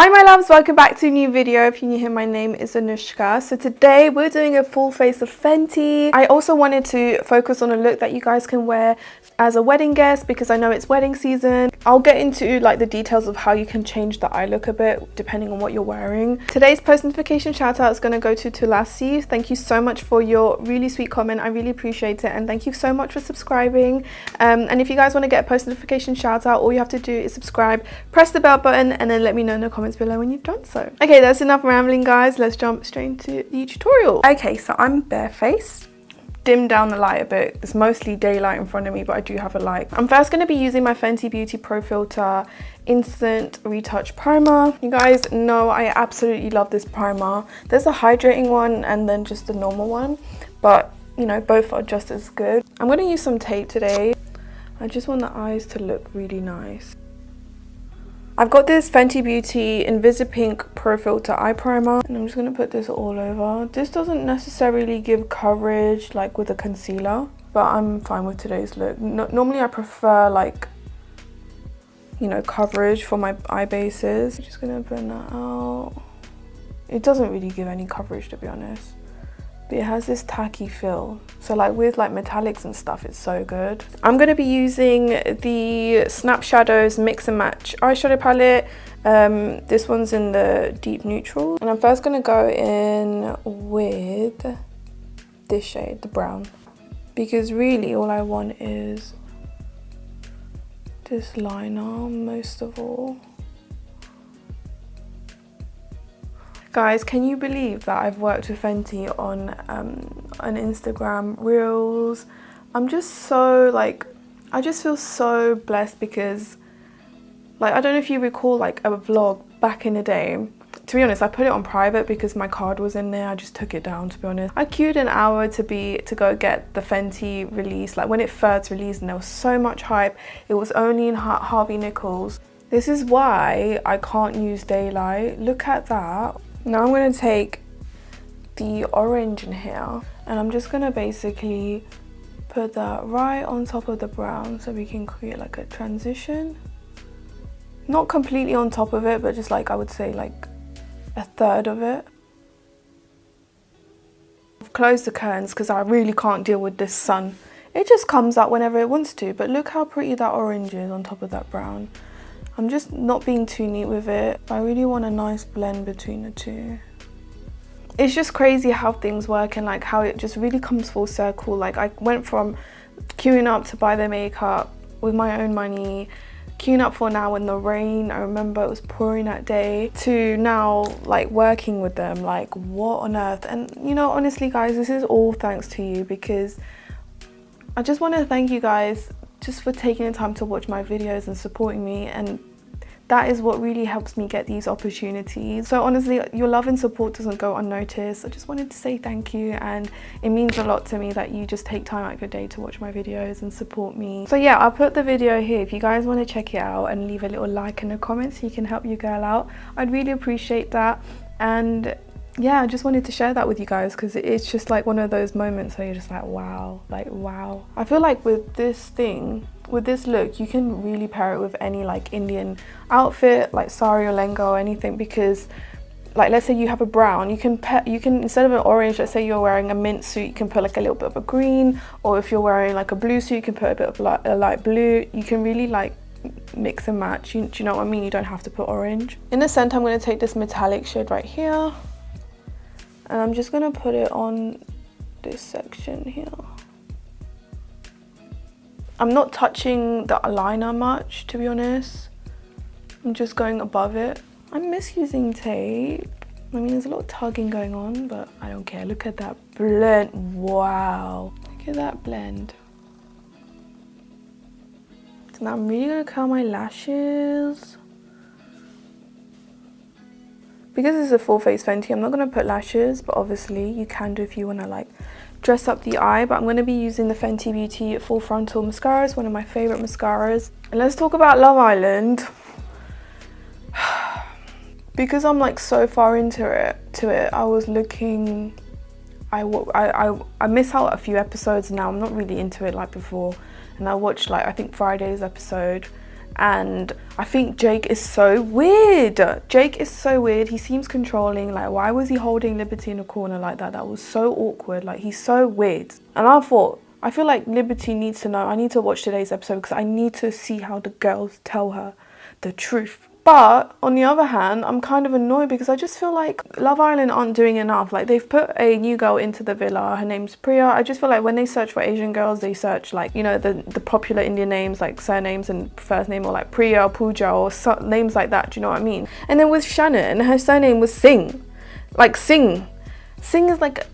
Hi my loves, welcome back to a new video. If you're new here, my name is Anushka. So today we're doing a full face of Fenty. I also wanted to focus on a look that you guys can wear as a wedding guest because I know it's wedding season. I'll get into like the details of how you can change the eye look a bit depending on what you're wearing. Today's post notification shout out is going to go to Tulasi. Thank you so much for your really sweet comment. I really appreciate it, and thank you so much for subscribing. And if you guys want to get a post notification shout out, all you have to do is subscribe, press the bell button, and then let me know in the comments below when you've done so. Okay, that's enough rambling guys, let's jump straight into the tutorial. Okay, so I'm barefaced. Dim down the light a bit. It's mostly daylight in front of me, but I do have a light. I'm first going to be using my Fenty Beauty Pro Filter Instant Retouch Primer. You guys know I absolutely love this primer. There's a hydrating one and then just a normal one, but you know, both are just as good. I'm going to use some tape today. I just want the eyes to look really nice. I've got this Fenty Beauty Invisipink Pro Filter Eye Primer, and I'm just going to put this all over. This doesn't necessarily give coverage like with a concealer, but I'm fine with today's look. Normally I prefer like, you know, coverage for my eye bases. I'm just going to blend that out. It doesn't really give any coverage, to be honest, but it has this tacky feel. So like with like metallics and stuff, it's so good. I'm going to be using the Snap Shadows Mix and Match eyeshadow palette. This one's in the deep neutral, and I'm first going to go in with this shade, the brown, because really all I want is this liner most of all. Guys, can you believe that I've worked with Fenty on an Instagram Reels? I'm just so like, I just feel so blessed because like, I don't know if you recall like a vlog back in the day. To be honest, I put it on private because my card was in there. I just took it down, to be honest. I queued an hour to go get the Fenty release, like when it first released, and there was so much hype. It was only in Harvey Nichols. This is why I can't use daylight. Look at that. Now I'm going to take the orange in here, and I'm just going to basically put that right on top of the brown so we can create like a transition. Not completely on top of it, but just like, I would say like a third of it. I've closed the curtains because I really can't deal with this sun. It just comes out whenever it wants to, but look how pretty that orange is on top of that brown. I'm just not being too neat with it. I really want a nice blend between the two. It's just crazy how things work and like how it just really comes full circle. Like I went from queuing up to buy their makeup with my own money, queuing up for now in the rain, I remember it was pouring that day, to now like working with them. Like what on earth? And you know, honestly guys, this is all thanks to you, because I just want to thank you guys just for taking the time to watch my videos and supporting me, and that is what really helps me get these opportunities. So honestly, your love and support doesn't go unnoticed. I just wanted to say thank you, and it means a lot to me that you just take time out of your day to watch my videos and support me. So yeah, I'll put the video here if you guys want to check it out, and leave a little like in the comments so you can help your girl out. I'd really appreciate that. And yeah, I just wanted to share that with you guys because it's just like one of those moments where you're just like, wow, like wow. I feel like with this thing, with this look, you can really pair it with any like Indian outfit, like sari or lehenga or anything, because like let's say you have a brown, you can instead of an orange, let's say you're wearing a mint suit, you can put like a little bit of a green, or if you're wearing like a blue suit, you can put a bit of like a light blue. You can really like mix and match. Do you know what I mean? You don't have to put orange. In the center, I'm going to take this metallic shade right here, and I'm just going to put it on this section here. I'm not touching the liner much, to be honest. I'm just going above it. I miss using tape. I mean, there's a lot of tugging going on, but I don't care. Look at that blend. Wow. Look at that blend. So now I'm really going to curl my lashes. Because this is a full face Fenty, I'm not going to put lashes, but obviously you can do if you want to like dress up the eye. But I'm going to be using the Fenty Beauty Full Frontal Mascara. It's one of my favourite mascaras. And let's talk about Love Island. Because I'm like so far into it, I was looking, I miss out a few episodes now. I'm not really into it like before. And I watched like, I think Friday's episode, And I think Jake is so weird. Jake is so weird. He seems controlling. Like, why was he holding Liberty in a corner like that? That was so awkward. Like, he's so weird. And I thought, I feel like Liberty needs to know. I need to watch today's episode because I need to see how the girls tell her the truth. But on the other hand, I'm kind of annoyed because I just feel like Love Island aren't doing enough. Like, they've put a new girl into the villa. Her name's Priya. I just feel like when they search for Asian girls, they search like, you know, the popular Indian names, like surnames and first name, or like Priya, Pooja, or names like that. Do you know what I mean? And then with Shannon, her surname was Singh. Like Singh. Singh is like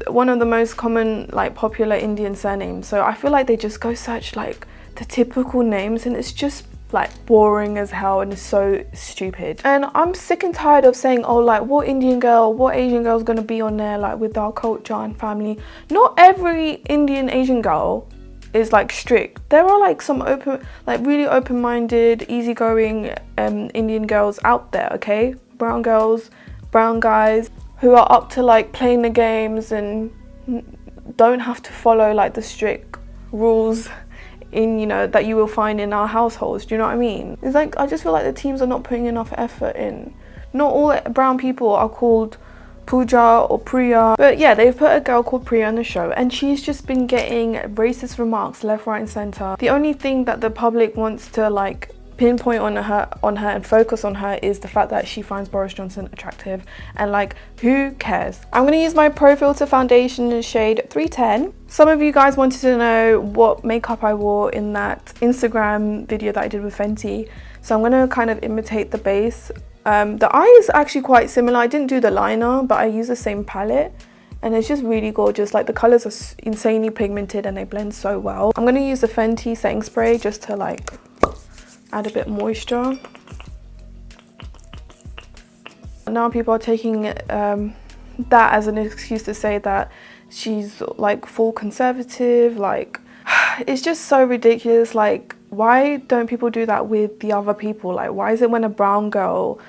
one of the most common, like, popular Indian surnames. So I feel like they just go search like the typical names, and it's just like boring as hell and it's so stupid. And I'm sick and tired of saying, oh, like, what Indian girl, what Asian girl is gonna be on there, like, with our culture and family. Not every Indian Asian girl is like strict. There are like some open, like really open-minded, easygoing Indian girls out there, okay? Brown girls, brown guys who are up to like playing the games and don't have to follow like the strict rules in, you know, that you will find in our households. Do you know what I mean? It's like, I just feel like the teams are not putting enough effort in. Not all brown people are called Pooja or Priya, but yeah, they've put a girl called Priya on the show, and she's just been getting racist remarks left, right and center. The only thing that the public wants to like pinpoint on her and focus on her is the fact that she finds Boris Johnson attractive, and like, who cares? I'm gonna use my Pro Filter foundation in shade 310. Some of you guys wanted to know what makeup I wore in that Instagram video that I did with Fenty, so I'm gonna kind of imitate the base. The eye is actually quite similar. I didn't do the liner, but I use the same palette, and it's just really gorgeous. Like, the colors are insanely pigmented and they blend so well. I'm gonna use the Fenty setting spray just to like add a bit moisture. Now people are taking that as an excuse to say that she's like full conservative. Like, it's just so ridiculous. Like, why don't people do that with the other people? Like, why is it when a brown girl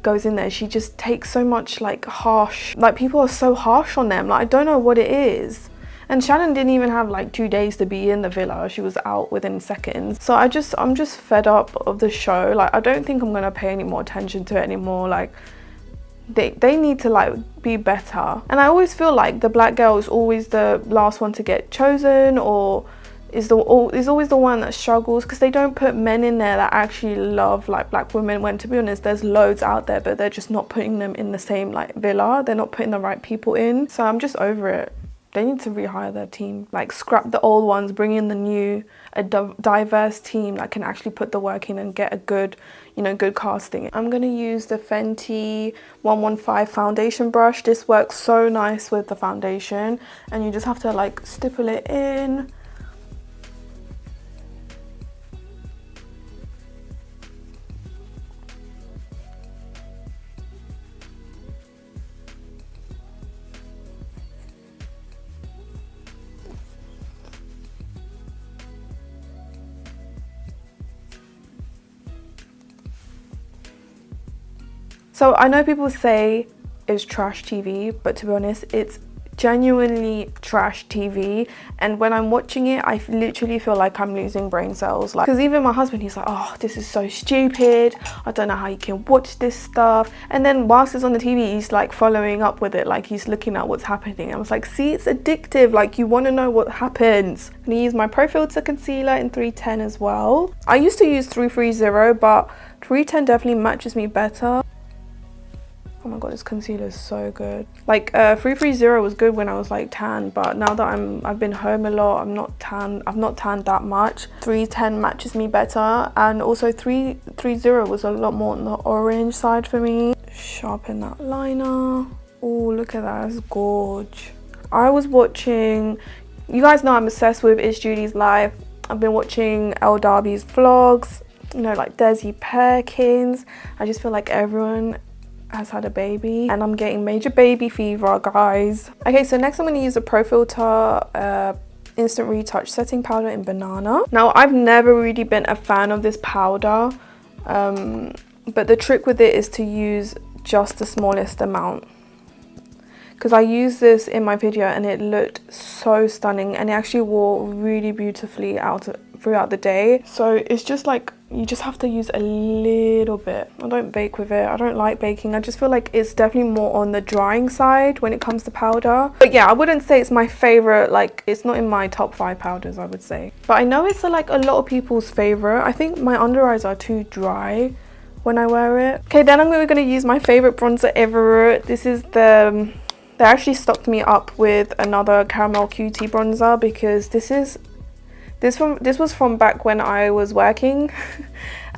goes in there, she just takes so much like harsh, like, people are so harsh on them. Like, I don't know what it is. And Shannon didn't even have like 2 days to be in the villa. She was out within seconds. So I'm just fed up of the show. Like, I don't think I'm gonna pay any more attention to it anymore. Like, they need to like be better. And I always feel like the black girl is always the last one to get chosen, or is always the one that struggles, because they don't put men in there that actually love like black women, when to be honest there's loads out there, but they're just not putting them in the same like villa. They're not putting the right people in. So I'm just over it. They need to rehire their team, like scrap the old ones, bring in the new, a diverse team that can actually put the work in and get a good, you know, good casting. I'm gonna use the Fenty 115 foundation brush. This works so nice with the foundation, and you just have to like stipple it in. So I know people say it's trash TV, but to be honest, it's genuinely trash TV. And when I'm watching it, I literally feel like I'm losing brain cells. Like, because even my husband, he's like, oh, this is so stupid. I don't know how you can watch this stuff. And then whilst it's on the TV, he's like following up with it. Like, he's looking at what's happening. I was like, see, it's addictive. Like, you want to know what happens. I'm gonna use my Pro Filter concealer in 310 as well. I used to use 330, but 310 definitely matches me better. Oh my god, this concealer is so good. Like 330 was good when I was like tan, but now that I've been home a lot, I've not tanned that much. 310 matches me better, and also 330 was a lot more on the orange side for me. Sharpen that liner. Oh, look at that, it's gorge. I was watching, you guys know I'm obsessed with It's Judy's Life. I've been watching Elle Darby's vlogs, you know, like Desi Perkins. I just feel like everyone has had a baby, and I'm getting major baby fever, guys. Okay, so next I'm going to use a Pro Filter Instant Retouch Setting Powder in Banana. Now, I've never really been a fan of this powder, but the trick with it is to use just the smallest amount, because I used this in my video and it looked so stunning, and it actually wore really beautifully out throughout the day. So it's just like you just have to use a little bit. I don't bake with it. I don't like baking. I just feel like it's definitely more on the drying side when it comes to powder. But yeah, I wouldn't say it's my favorite. Like, it's not in my top 5 powders, I would say. But I know it's like a lot of people's favorite. I think my under eyes are too dry when I wear it. Okay, then I'm going to use my favorite bronzer ever. This is the... They actually stocked me up with another Caramel Cutie bronzer because this was from back when I was working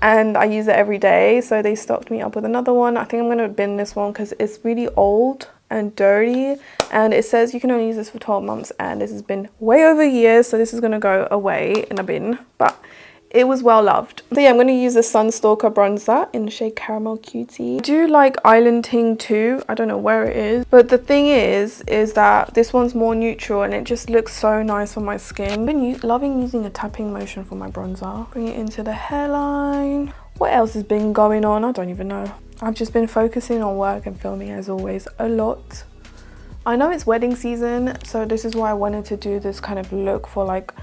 and I use it every day. So they stocked me up with another one. I think I'm going to bin this one because it's really old and dirty, and it says you can only use this for 12 months, and this has been way over years, so this is going to go away in a bin. But it was well loved. So yeah, I'm going to use the Sunstalker bronzer in the shade Caramel Cutie. I do like Island Ting too. I don't know where it is. But the thing is that this one's more neutral and it just looks so nice on my skin. I've been loving using a tapping motion for my bronzer. Bring it into the hairline. What else has been going on? I don't even know. I've just been focusing on work and filming as always a lot. I know it's wedding season, so this is why I wanted to do this kind of look for like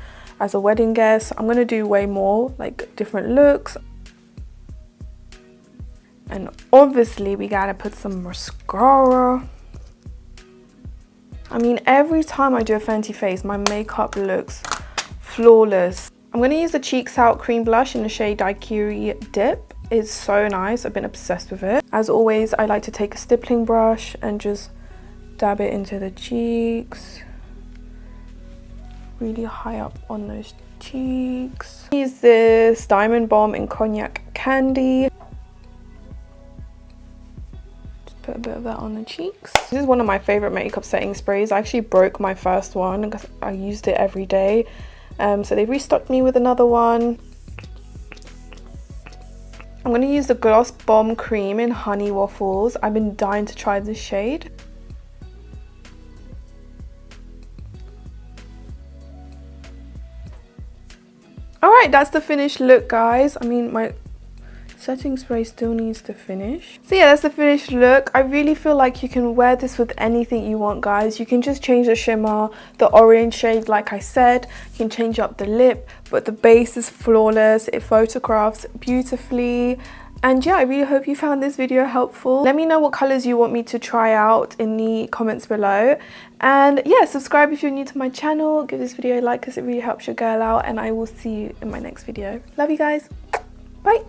as a wedding guest. I'm going to do way more like different looks. And obviously we gotta put some mascara. I mean, every time I do a Fenty face, my makeup looks flawless. I'm going to use the Cheeks Out cream blush in the shade Daiquiri Dip. It's so nice. I've been obsessed with it. As always, I like to take a stippling brush and just dab it into the cheeks. Really high up on those cheeks. Use this Diamond Bomb in Cognac Candy. Just put a bit of that on the cheeks. This is one of my favorite makeup setting sprays. I actually broke my first one because I used it every day. So they restocked me with another one. I'm going to use the Gloss Bomb Cream in Honey Waffles. I've been dying to try this shade. Alright, that's the finished look, guys. I mean, my setting spray still needs to finish. So yeah, that's the finished look. I really feel like you can wear this with anything you want, guys. You can just change the shimmer, the orange shade, like I said. You can change up the lip, but the base is flawless. It photographs beautifully. And yeah, I really hope you found this video helpful. Let me know what colors you want me to try out in the comments below. And yeah, subscribe if you're new to my channel. Give this video a like because it really helps your girl out. And I will see you in my next video. Love you guys. Bye.